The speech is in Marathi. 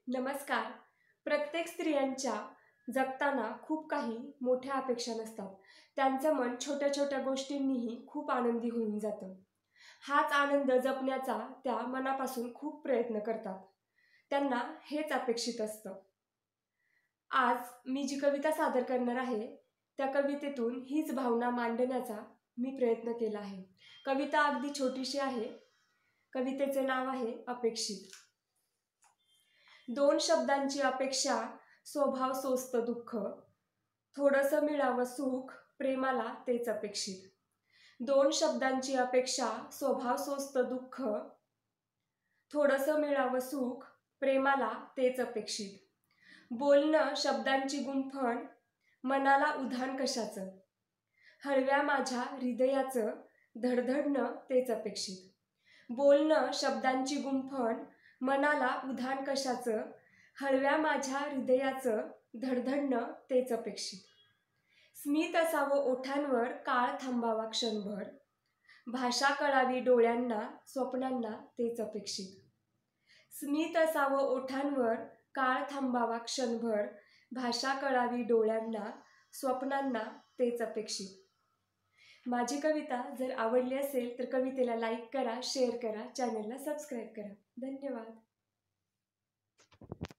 नमस्कार. प्रत्येक स्त्रियांच्या जगताना खूप काही मोठ्या अपेक्षा नसतात. त्यांचं मन छोट्या-छोट्या गोष्टींनीही खूप आनंदी होऊन जातं. हाच आनंद जपण्याचा त्या मनापासून खूप प्रयत्न करतात. त्यांना हेच अपेक्षित असतं. आज मी जी कविता सादर करणार आहे, त्या कवितेतून हीच भावना मांडण्याचा मी प्रयत्न केला आहे. कविता अगदी छोटीशी आहे. कवितेचे नाव आहे अपेक्षित. दोन शब्दांची अपेक्षा, स्वभाव सोसत दुःख, थोडंसं मिळावं सुख, प्रेमाला तेच अपेक्षित. दोन शब्दांची अपेक्षा, स्वभाव सोसत दुःख, थोडंसं मिळावं सुख, प्रेमाला तेच अपेक्षित. बोलणं शब्दांची गुंफण, मनाला उधाण कशाचं, हळव्या माझ्या हृदयाचं धडधडणं तेच अपेक्षित. बोलणं शब्दांची गुंफण, मनाला उधाण कशाचं, हळव्या माझ्या हृदयाचं धडधडणं तेच अपेक्षित. स्मित असावं ओठांवर, काळ थांबावा क्षणभर, भाषा कळावी डोळ्यांना, स्वप्नांना तेच अपेक्षित. स्मित असावं ओठांवर, काळ थांबावा क्षणभर, भाषा कळावी डोळ्यांना, स्वप्नांना तेच अपेक्षित. माझी कविता जर आवडली असेल तर कवितेला लाईक करा, शेअर करा, चॅनलला सबस्क्राईब करा. धन्यवाद.